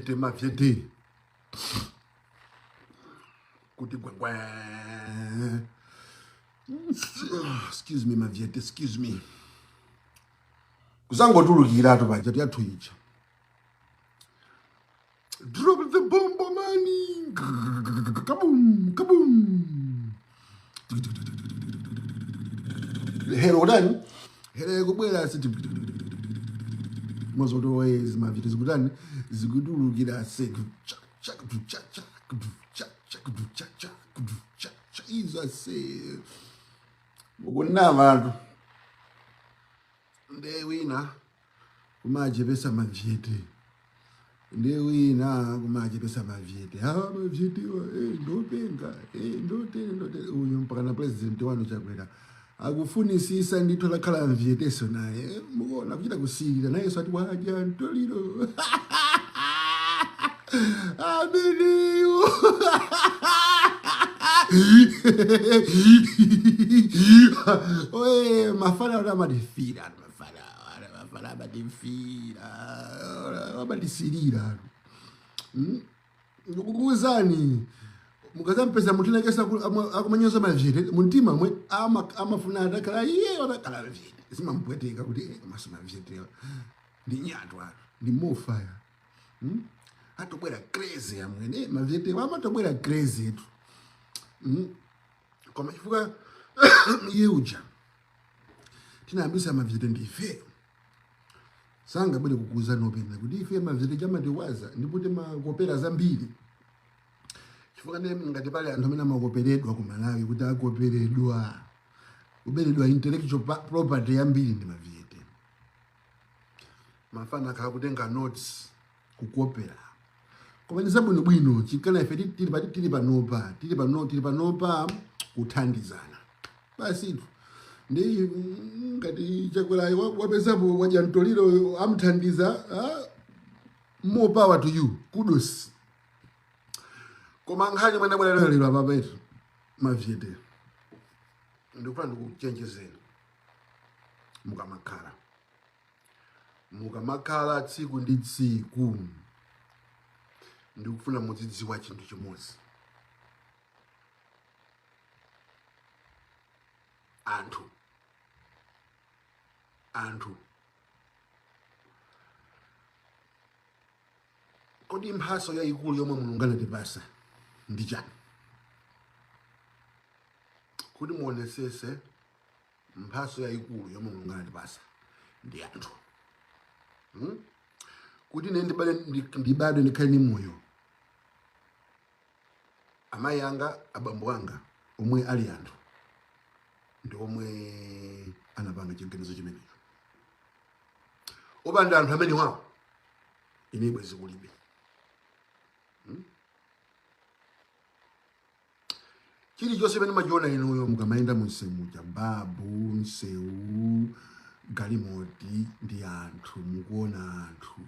mavyete. Kuti gwangwa. Excuse me, mavyete, excuse me. Kuzangotulukira to baje yathuicha. Drop the bomb, money. Kaboom, kaboom. Hero done. Hero kubwela sithi. Most always mavyete zikudani zikudulukira se. Iza se. Ukunava ndewina kumaje pesa mavyete. Ndewina kumaje pesa mavyete. Mavyete ndopenga ndote uyu mpaka na president wanu chakwera akufunisisa ndithu lakhala mvyeteso naye mukuona kuchita kusikira naye swati waja ntoliro ameniyo oye mafana wana madifira mafana amadisirira ndikukuwuzani mukazampesa mutu nakesa akumanyoza mavyete muntima mwe amafuna atakala iye watakala mavyete simambweteka kuti maso mavyete ndi nyatwa ndi mofaya atobwera crazy amwene mavyete amatobwera crazy etu koma chifukwa iye uja tinayambisa mavyete ndife sanga bwere kukuza nopenda kuti ife mavyete chamatiwaza ndipute makopera zambiri chifukwa ngati pale anthu amene amakoperedwa ku Malawi kuti akoperedwa kuberedwa intellectual property yambiri ndi mavyete mafana akhala kutenga notes kukopera koma ndi zabwinobwino chikana ife tili panopa kuthandizana basi ndi ngati chakwera wapesapo waja ntoliro amthandiza more power to you, kudos. Koma nkhani mwana bwana lero ababa etu mavyete ndikufuna ndikuchenjezeni mukamakhala tsiku ndi tsiku ndikufuna mudzidziwa chinthu chimodzi. Anthu kodi mphaso yayikulu yomwe Mulungu anatipasa ndi chani? Kuti muonesese mphaso yayikulu yomwe Mulungu anatipasa ndi anthu. Kuti ndibade ndikhale ni moyo, amayi anga abambo anga omwe ali anthu ndi omwe anapanga chiganizo chimenecho. Opanda anthu amene wawo ine bwezi kulibe. Chilichonse pamene machiona inuyo mukamayenda munsewu babu, nsewu, galimoti ndi anthu, mukuona anthu.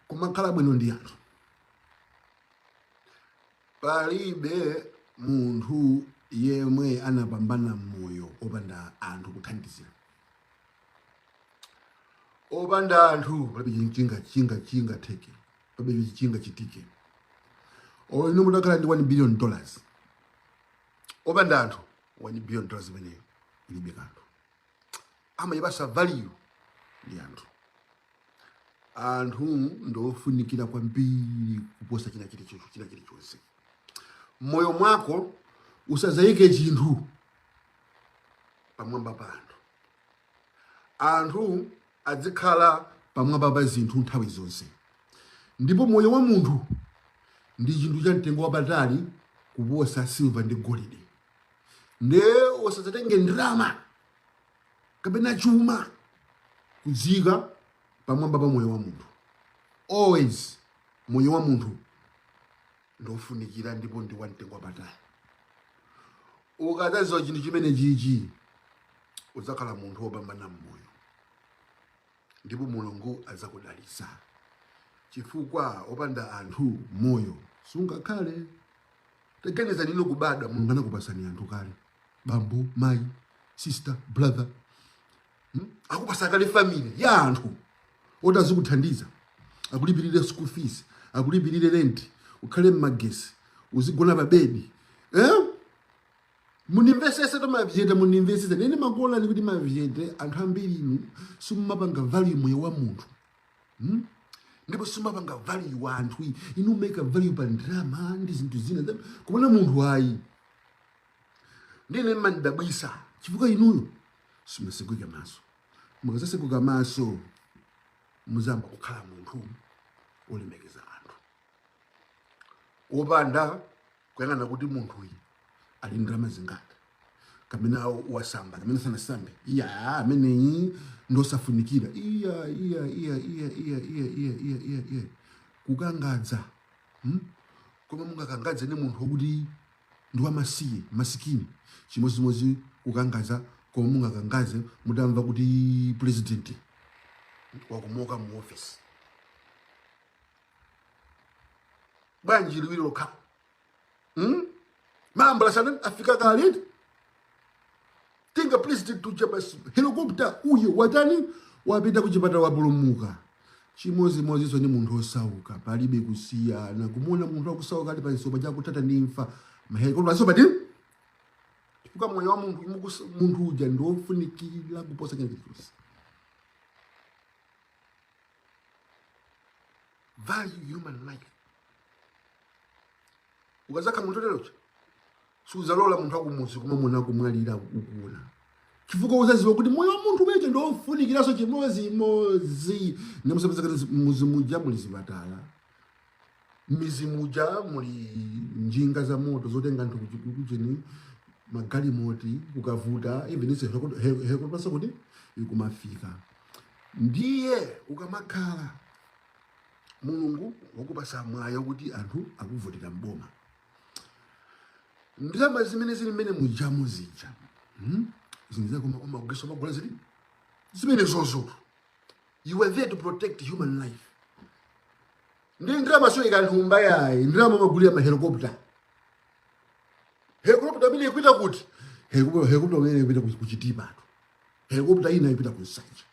Kumakhala bwino ndi anthu. Palibe munthu yemwe anapambana moyo opanda anthu kuthandizira. Opanda anthu palibe chinga teke. Palibe chinga chitike. Inu mutakhala ndi $1 billion. Opanda anthu $1 billion imene ilibe kanthu. Amayipasa value ndi anthu. Anthu ndofunikira kwambiri kuposa china chilichonse. Moyo mwako usazayike chinthu pamwamba pa anthu. Anthu adzikhala pamwamba pa zinthu nthawi zonse. Ndipo moyo wa munthu ndi chinthu cha mtengo wapatali kuposa silver ndi golide. Nde usazatenge ndalama kapena chuma kuzika pamwamba pa moyo wa munthu. Always moyo wa munthu ndofunikira ndipo ndi wamtengo wapatali. Ukadzaziwa chinthu chimene chichi udzakhala munthu wopambana mmoyo, ndipo Mulungu adzakudalitsa. Chifukwa opanda anthu moyo sungakhale. Teganiza lino kubadwa Mulungu anakupasani anthu kale. Bambo, mayi, sister, brother. akupasa kale family ya anthu oti azikuthandiza, akulipirire school fees, akulipirire rent, ukhale mmagesi, uzigona pa bedi. Munimvesese to mavijete, munimvesese. Nene makola ni kuti mavijete anthu ambiri inu simumapanga value moyo wa munthu. Ndipo simumapanga value wa anthu inu make a value pa ndrama ndi zinthu zina. Kumana munthu ayi. Ndine mandabwisa chifukwa inuyo simasekuka maso. Mukasasekuka maso muzamba kukhala munthu olemekeza anthu. Opanda kuyang'ana kuti munthu uyu ali ndrama zingati. Kamena wasamba, kamena sana sambe. Iya, ameneyi ndosafunikira. Iya. Kukangadza. Koma mungakangadze ne munthu kuti ndiwa masikini. Chimozimozi kukangadza koma mungakangadze mudamva kuti president wakumoka mu office. Banji liwiro lokha. Mambala sana afika kale. Tinga president tujabasi helicopter uyo watani wapita kuchipata wapulumuka. Chimozimozi so ni munthu osauka palibe kusiya na kumona munthu akusauka ali palisoba chakutata nimfa mahelicopter asoba ndi chifukwa moyo wa munthu uja ndofunikira kuposa chilichonse. Value human life. Ukazaka munthu lerocha suzalola munthu akumuzi kuma muna kumwalira ukuna. Chifukwa uzaziwa kuti moyo wa munthu weche ndofunikiraso chimozimozi. Nemusapezeka muzi muja muli zipatala. Mizi muja muli njinga za moto zotenga anthu kucheni magali moti kukavuta even ise helikopter kuti ikumafika. Ndiye ukamakhala Mulungu wakupasa mwayo kuti anthu akuvotera mboma. Ndizama zimene zili mmene mujamu zija. Ziniza kuma kugeso magola zili. Zimene zozo. You were there to protect human life. Ndi ndrama so ikanthumba yayi, ndrama magulira ma helicopter. Helicopter bile ikuita kuti. Helicopter bile ikuita kuchitipa. Helicopter ina ikuita kusanja.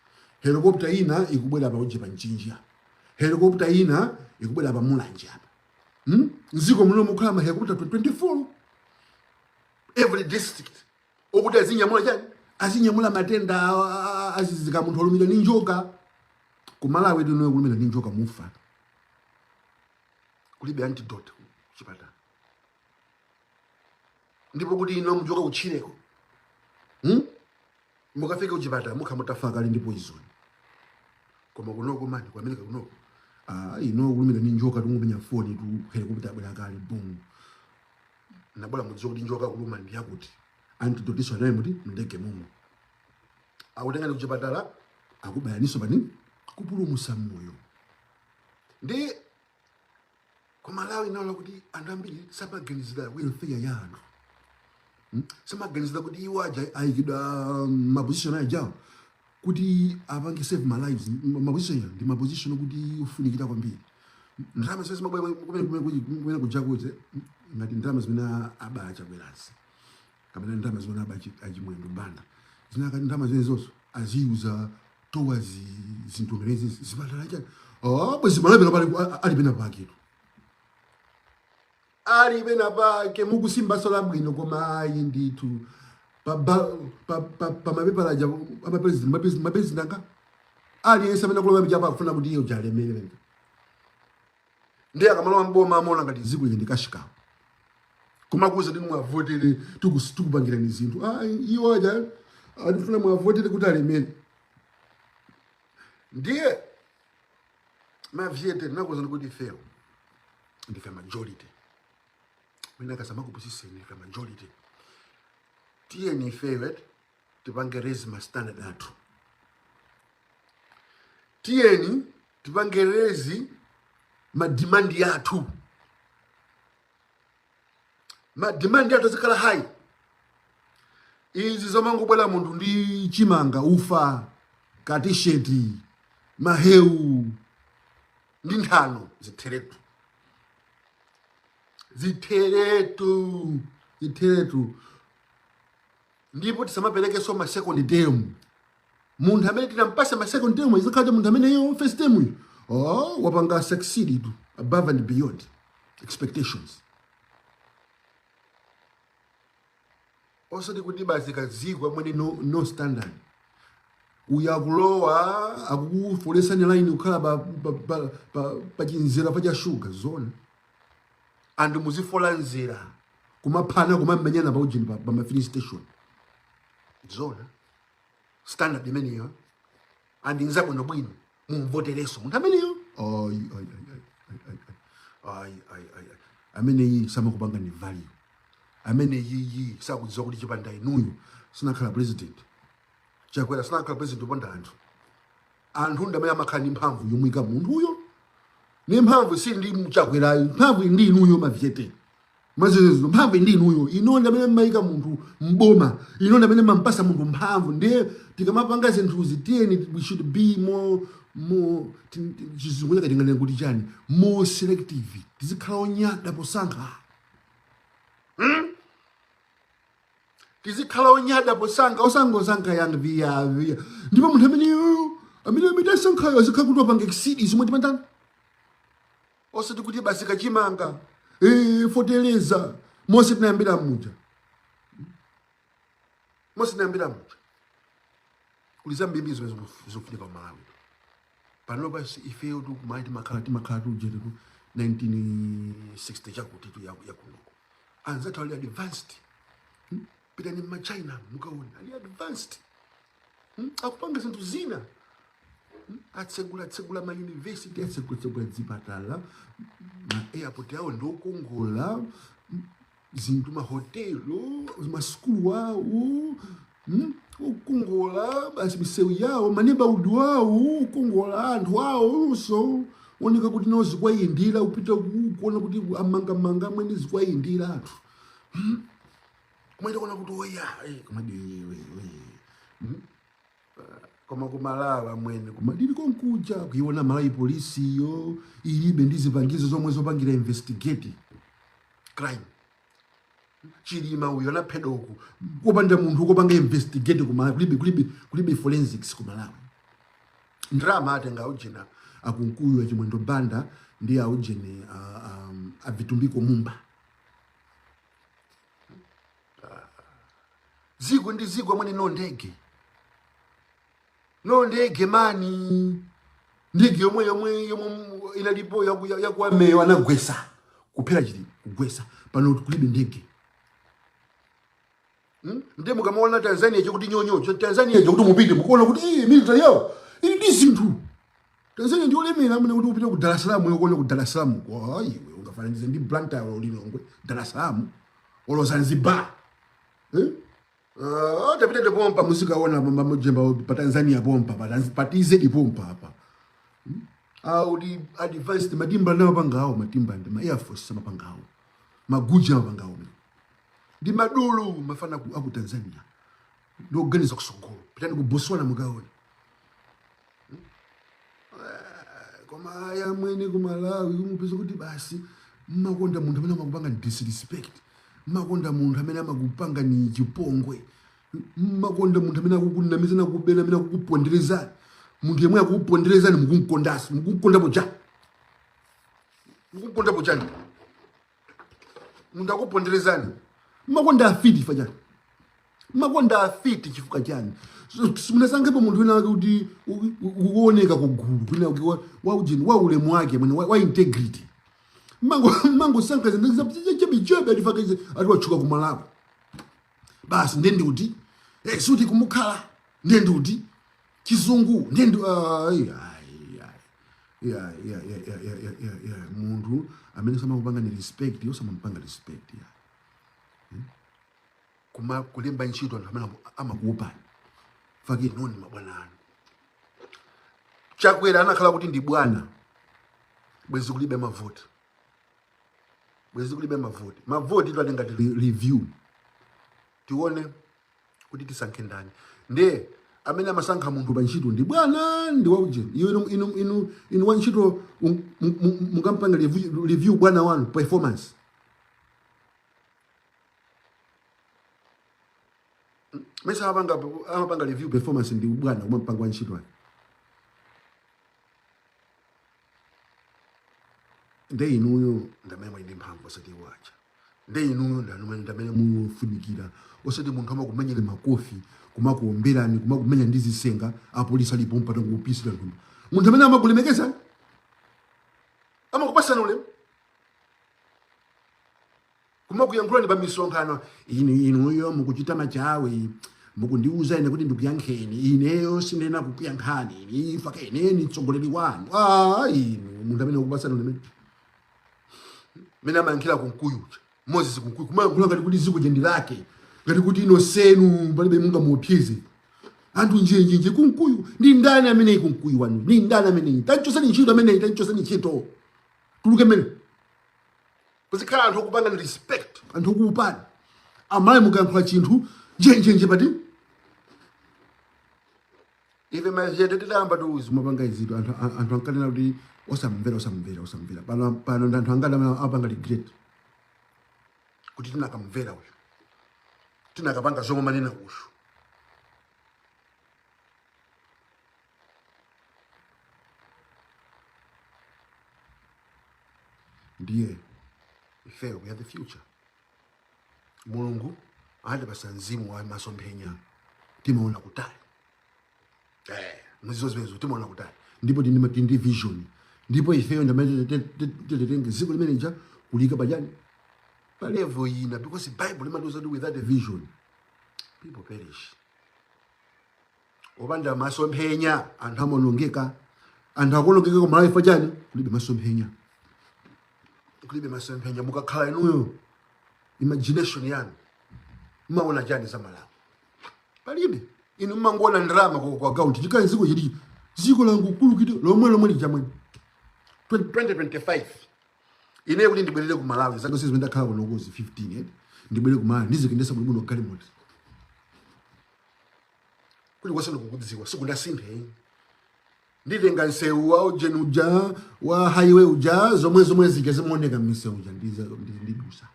Helicopter ina ikubwera pa ujepa nchinjia. Helicopter ina ikubwera pa mulanje apa. Nziko muno mukhala ma helicopter 24. Every district. Okuti azinyamula chani? Azinyamula matenda azizika munthu olumira ndi njoka. Ku Malawi ndinoyo kulumira ndi njoka mufa. Kulibe antidote chipata. Ndipo kuti ino mjoka uchireko. Mukafika kuchipata mukhamutafaka ali ndi poison. Koma kunoko mani kwa America kunoko. Ino kulumira ndi njoka tumupenya foni tu helicopter abwera kali boom. Nabola mudziwa kuti njoka kuluma ndi yakuti. Antidote iso naye muti ndege mumu. Akutenga kuchipatala akubayaniso bani kupulumusa moyo. Ndi ku Malawi naona kuti anthu ambiri samaganizira welfare ya anthu. Samaganizira kuti iwo aja ayikidwa maposition aja kuti apange save my lives. Maposition ya ndi maposition kuti ufunikira kwambiri. Ndrama sasa mabwe kumene kujakuze ngati ndrama zimene abacha kwelasi. Kamene ndrama zimene abachi achimwendo banda. Zinaka ndrama zene zonso aziuza towards zinthu ngenezi zipatala cha. Bwezi malabelo pali ali pena paketu. Ali pena pake mukusimba sola bwino koma ayi ndithu. Pa mapepa aja amapresident nanga. Ali yense amene kulowa mjapa afuna kuti iyo jalemere. Ndiye akamalowa mboma amona ngati ziko ili ndikashikawo. Kumakuza ndi mwavotere tukupangira ni zinthu. Iwo aja adifuna mwavotere kuti alemere. Ndiye mavyete nakuza kuti fail. Ndife majority. Wina kasama kupusise ndife majority. Tiye ni favorite tipange raise ma standard atu. Tiye ni tipange raise ma demand yatu. Ma demand yatu zikala high. Izi zomangu bwela mundu ndi chimanga ufa katisheti maheu ndi nthano ziteretu ndipo tisamapeleke so ma second term munthu amene tinampasa ma second term izakhala munthu amene yo first term uyu wapanga succeed above and beyond expectations. Osati kuti basi kazikwa mwene no standard uyakulowa akukufolesani line ukhala pa chinzira pa chashuga zona and muzifola nzira kumaphana kumamenyana pa ujini pa mafini station zona standard imeneyo and nzabwino bwino mumvotereso munthu ameneyo amene iyi samakupanga ni value amene iyi sakudziwa kuti chipanda inuyo sinakhala president Chakwera sinakhala president uponda anthu ndamene amakhala ndi mphamvu yomwika munthu uyo ni mphamvu si ndi Chakwera mphamvu ndi inuyo mavyete mazezo mphamvu ndi inuyo ino ndamene mmayika munthu mboma ino ndamene mampasa munthu mphamvu ndiye tikamapanga zinthuzi tiyeni we should be more chizungu chakatingana kuti chani more selective tizikhala onyada posankha tizikhala onyada posankha osangosankha yang via ndipo munthu amene amidasankhayo azikhala kuti wapanga exceed zomwe timandana osati kuti basi kachimanga foteleza mose tinayambira muja uliza mbimbizo zofunika Malawi pano basi ifeyo tu kumaiti makhala tujere tu 1960 chakuti tu yakunuko anzatu ali advanced pita ni machina mukaona ali advanced akupanga zinthu zina atsegula ma university atsegula zipatala na airport yao ndo kongola zinthu ma hotelo ma school wao ukongola basi misewu yawo maneba udu wawo ukongola anthu wawo so oneka kuti nozi kwayindira upita kuona kuti amanga mwene zikwayindira anthu kumwenda kuona kuti oya koma kumalawa mwene kumadili konkuja kuiona Malawi polisi yo ilibe ndizipangizo zomwe zopangira investigate crime chilima uyo na pedoku kupanda munthu kopanga investigate kumalawi kulibe forensics kumalawi ndrama atenga ujena akunkuyu achimwendo banda ndi aujene avitumbiko mumba ziko ndi ziko mwene no ndege mani ndege yomwe inalipo yakuwameyo anagwesa kuphera chili kugwesa pano kulibe ndege nde mukamaona Tanzania chokuti nyonyo Tanzania chokuti mupite mukuona kuti military yao ili ndi zinthu Tanzania ndi olemera amene kuti upite ku Dar es Salaam uyokuona ku Dar es Salaam iwe ungafananize ndi Blantyre olilongwe Dar es Salaam olo Zanzibar tapita de pompa musikaona mamujemba pa Tanzania pompa patize di pompa hapa audi advanced matimba nawo pangao matimba ndi ma Air Force samapangao maguja mapangao ndi madulu mafana ku Tanzania ndo organiza kusongolo pitani ku Botswana mukaona koma ya mwene ku Malawi umupeza kuti basi makonda munthu amene amakupanga disrespect makonda munthu amene amakupanga ni chipongwe makonda munthu amene akukunamiza na kubena amene akukupondereza munthu yemwe akukupondereza ni mukunkondapo chani munthu akuponderezani makonda afiti fajani makonda afiti chifuka chani munasangepo munthu wina wake kuti ukuoneka kugulu kwina waujeni wa ulemu wake mwene wa integrity mango sankaza ndizabichobe alifakaze aliwachuka kumalawi basi ndendi uti suti kumukhala ndendi uti chizungu ndendi munthu amene samakupanga ni respect yosamapanga respect kuma kulemba ntchito anthu amene amakuupani fake noni mabwanano Chakwera anakhala kuti ndi bwana bwezi kulibe mavoti mavoti ndo atenga review tione kuti tisankhe ndani nde amene amasankha munthu pa ntchito ndi bwana ndi waujeni inu wa ntchito mukampanga review bwana wanu performance mesa amapanga review performance ndi bwana kuma mpango wa ntchito wake. Nde inuyo ndamene muli ndi mphamvu osati wacha. Nde inuyo ndamene mufunikira osati munthu amakumenyera makofi kumakuomberani kumakumenya ndi zisenga apolisi alipo mpata kupisira ntumba. Munthu amene amakulemekeza amakupasana ulemu kumakuyankhulani pa misonkhano. Inuyo mukuchita machawe mukundiuza ine kuti ndikuyankheni ineyo sindena kukuyankhani ifaka ine ni mtsogoleri wanu. Inu munthu amene akupasana ulemu mena mankhila kunkuyu Moses kunkuyu kumayankhula ngati kuti ziko jendi lake ngati kuti ino senu palibe munga muopyeze anthu njenje kunkuyu. Ndi ndani amene kunkuyu wanu? Ndi ndani amene tanchosani ntchito amene tanchosani ntchito tuluke mene kuzikhala anthu okupanga respect anthu okupani amale mukayankhula chinthu njenje pati ife majete tilamba tuzi mapanga izito anthu ankanena kuti osamvera pano anthu angada apanga regret kuti tinakamvera uyu tinakapanga zomwe manena uyu. Ndiye ifeyo we have the future. Mulungu adapasa mzimu wa masomphenya timaona kutali. Mzizo zimezo timaona kutali. Ndipo ndi vision. Ndipo ifeyo ndamene tetenge ziko limeneja kulika pajani pa level ina because the Bible imadoza do without a vision people perish. Obanda masomphenya anthu amonongeka anthu akolongeka ku malawi pajani kulibe masomphenya. Kulibe masomphenya mukakhala inuyo imagination yanu maona jani za malawi palibe inu mangona ndrama kwa account chikali ziko chili ziko langu kulu kito lomwe lijamwe 2025 ine kuti ndibwerere ku Malawi zako sisi ndakhala kuno kuzi 15 ndibwerere ku Malawi ndizikendesa bwino kali moti kuli kwasana kukudziwa sikundasinthe ndilenga nsewu wa ujeni uja wa highway uja zomwe zikezimoneka mise uja ndidusa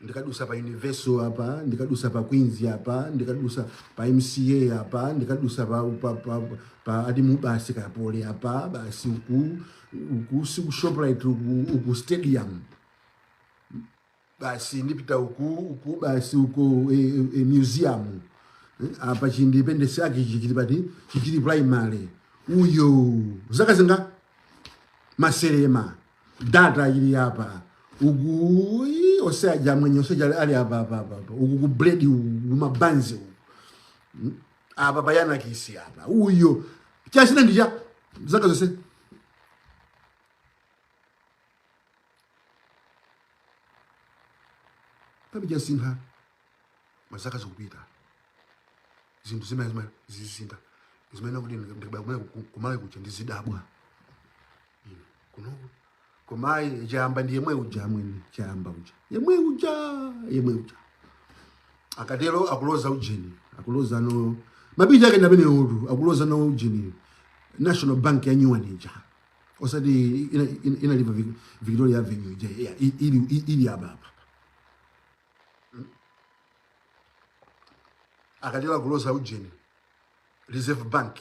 ndikadusa pa Universal hapa ndikadusa pa Queens hapa ndikadusa pa MCA hapa ndikadusa pa adimu basi ka pole hapa basi uku siku Shoprite uku stadium basi ndipita uku basi uko museum apa Independence yake chikili primary uyo zakazinga maserema data ili hapa ugu osaja mwenye osaja ali hapa ugu bread umabanzi apa bayana kisi hapa uyo chasina ndija zaka zose tabi jasinha mazaka zokupita zintu zimene zizinda zimene kuti ndikubaya kumale kucha ndizidabwa kuno kumai jamba ndiye mwe uja mwini chamba uja yemwe uja akatero akuloza ujeni akuloza no mabija yake ndabene odu akuloza no ujeni National Bank ya nyuanija osati ina liva Victoria Avenue je ili ababa akatero akuloza ujeni Reserve Bank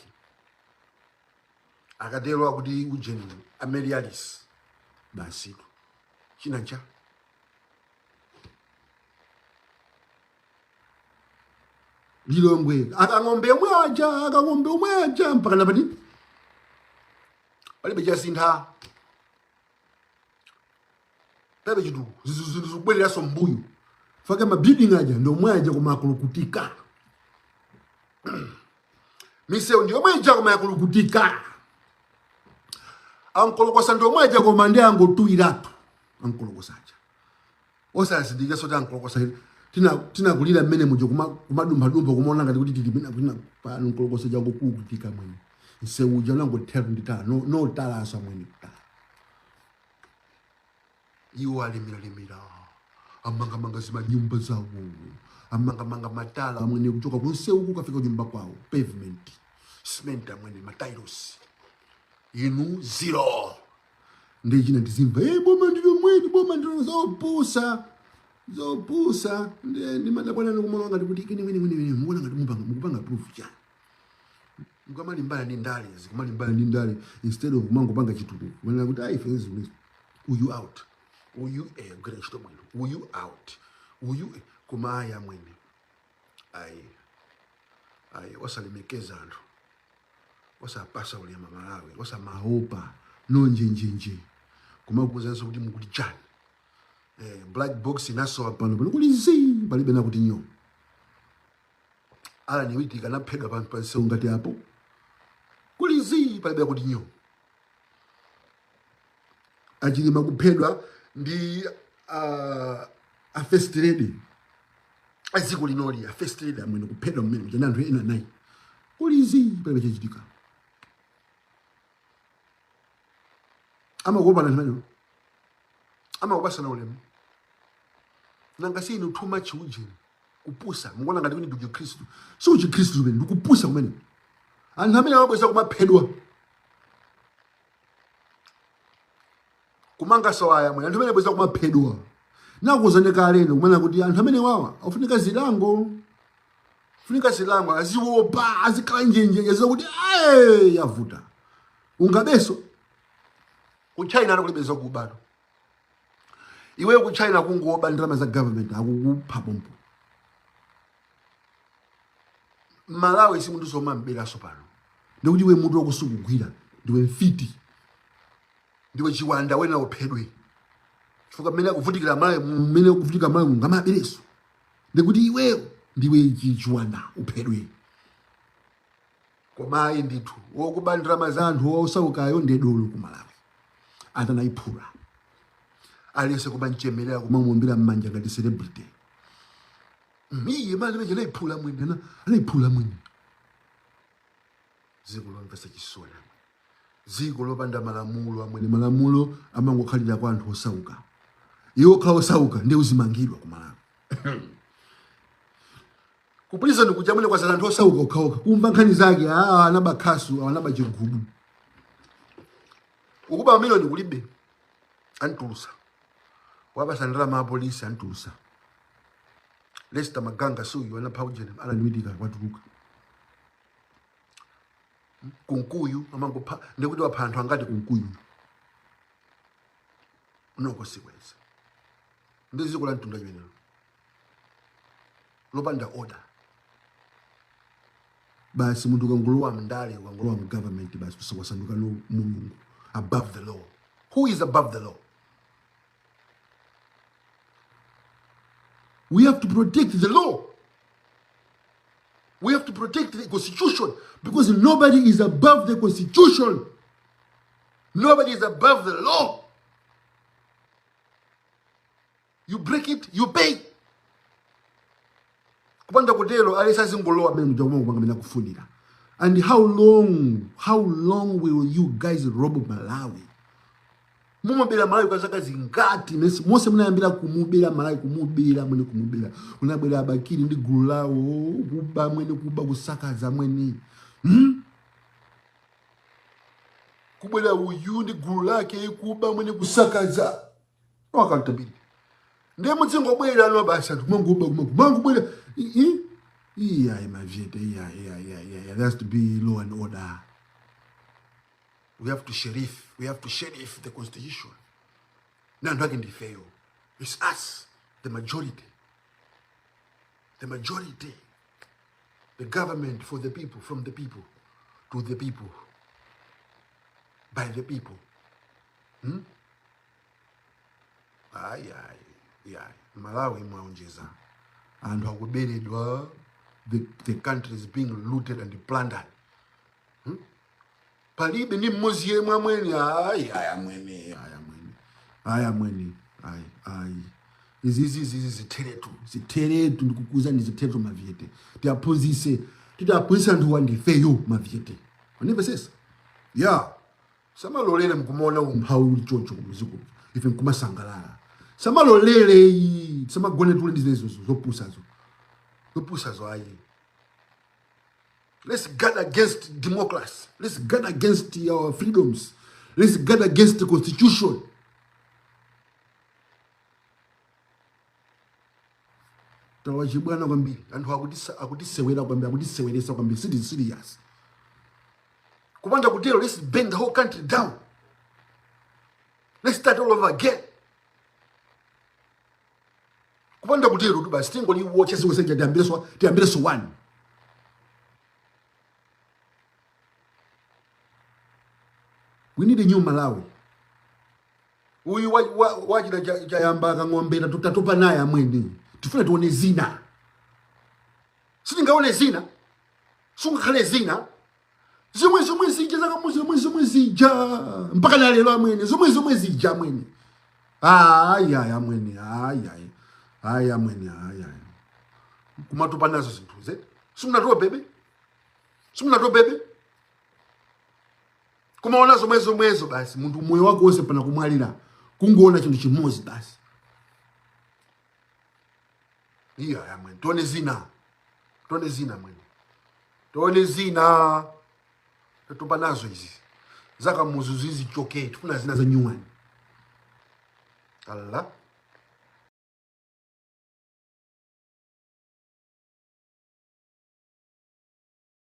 akatero akuti ujeni Amerialis basi chinancha lilongwe akangombe umwe aja mpaka napati walibe jasintha tabe chitu zikubwerera so mbuyu faka mabuilding aja ndo mwaja kumakulukutika miseu ndio mwaja kumakulukutika ankolokosa ndo mwaja komande ango tuiratu ankolokosaja osazindika sota ankolokosa tina kulira mmene mujo kumadumba kumona ngati kuti tilipina pa ankolokosa jango kukutika mwene nseu jana ngo teru ndita no tala sa mwene ta iwo alimira amanga zima nyumba zawo amanga matala mwene kutoka kunseu kukafika nyumba kwao pavement cement mwene matairos inu zero ndijina ndizimba boma ndilo mwene boma ndilo zopusa zopusa ndi madabwana ndikumona ngati kuti kini wini muona ngati mukupanga proof chani. Mukamalimbana ndi ndale, zikumalimbana ndi ndale instead of mangopanga chitukuko. Mwana kuti ayi fezi who you out. Who you great to mwino. Who you out. Who you kumaya mwini. Ayi wasalemekeza anthu. Wasapasa ulema Malawi, wasamaopa nonjenjenje. Kumakuzanso kuti mukuti chani. Black box inaso pano kuli zi palibe nakuti nyo. Ala ni witi kanaphedwa pansi ngati apo. Kuli zi palibe kuti nyo. Achilima kuphedwa ndi a first lady. Aziko linoli a first lady amwene kuphedwa mmene mjana anthu ena nayi. Kuli zi palibe chachitika. Ama kuopa na nthimano. Ama kupasa na ulemu. Nanga si inu too much ujini. Kupusa. Mungona ngati wini duji Kristu. So uji Kristu zubeni. Ndukupusa kumeni. Anhamina wabweza kumapedwa. Kumanga sawaya mwene. Anhamina wabweza kumapedwa. Na kuzaneka aleno. Kumana kuti anhamina wawa. Ufunika zilango. Ufunika zilango. Aziwopa. Azikala njenje. Aziwa kuti yavuta. Ungabeso. Kuchina na kulibeza kubado. Iwe kuchina kungoba ndrama za government akukupha pompo. Malawi si mundu soma mbela sopano. Ndikuti we mundu wakusukugwira, ndiwe mfiti. Ndiwe chiwanda wena ophedwe. Chifukwa mmene akuvutikira Malawi, mmene akuvutika Malawi ngamabereso. Ndikuti iwe ndiwe chiwanda ophedwe. Koma ndithu wokuba ndrama za anthu osaukayo ndedolo ku Malawi. Atanayiphula. Aliyese kuba nchemelea kumamuombera mmanja ngati celebrity. Miye mali meje anayiphula mwini. Anayiphula mwini. Ziko lomvesa chisona. Ziko lopanda malamulo amwene malamulo amangokhalira kwa anthu osauka. Iwo khala osauka ndi uzimangidwa ku Malawi. Kupulisa ndikuja kwa anthu osauka okhaokha. Kumva nkhani zake anabakhasu anabachigubu. Ukuba miliyoni kulibe. Antulusa. Wabasa ndrama ya polisi antulusa. Lester Maganga suyu wanaphaujene ananiwidika watuluka. Kunkuyu amangopa ndikuti wapha anthu angati kunkuyu. Unoko sikweza. Ndiziko la ntunda jwenelo. Lopanda order. Basi mundu kangulowa mndale kangulowa mgovernment basi kusawasanduka no mulungu. Above the law. Who is above the law? We have to protect the law. We have to protect the constitution because nobody is above the constitution. Nobody is above the law. You break it, you pay. Kupanda kutelo alisa zingolowa mene mjamu kupanga mena kufunira. And how long will you guys rob Malawi? Mumubira Malawi kwa zaka zingati mose munayambira kumubira Malawi kumubira unabwera abakiri ndi gulu lawo kuba mwene kuba kusakaza mwene kubwera uyu ndi gulu lake kuba mwene kusakaza wakantabiri ndiye mutsingo bwera ano basa kumangubwera iya mavyete iya there has to be law and order. We have to sheriff the constitution. Now not in the fail. It's us, the majority. The majority. The government for the people, from the people, to the people, by the people. Malawi mwaonjeza. And how the country is being looted and plundered. Palibe ni mmozi yemwe amweni amweni izi ziteretu ndikukuza ndi ziteretu mavyete tiaphunzisa anthu wandifeyo mavyete wanimvesesa samalolere mkumona umphawi ulichocho kumuziko ife mkumasangalala samalolere samagone tule ndizinezo zopusazo ayi. Let's guard against democracy. Let's guard against our freedoms. Let's guard against the constitution. tawachibwana kwambiri anthu akutisewera kwambiri akutisewelesa kwambiri serious kupanda kutero. Let's bring the whole country down. Let's start all over again. Kupanda kutero tu basi tingoli watch siweseja tiambireso one. We need a new Malawi. Uyu wachira chayamba kang'ombera tutatopa naye amweni. Tifune tuone zina. Sitingaone zina. Sungakhale zina. Zomwe zija zomwe zija. Mpaka nalelo amweni. Zomwe zija amweni. Ayi amweni. Ayi amweni. Kumatopa nazo zinthu ze. Simunatopa bebe. Kumaona zomwezo basi muntu moyo wako wose pana kumwalira kungoona chinthu chimodzi basi. Iya amweni tone zina amweni. Tone zina tatopa nazo izi zaka muzuzu izi choke tifuna zina za nyuwani. Allah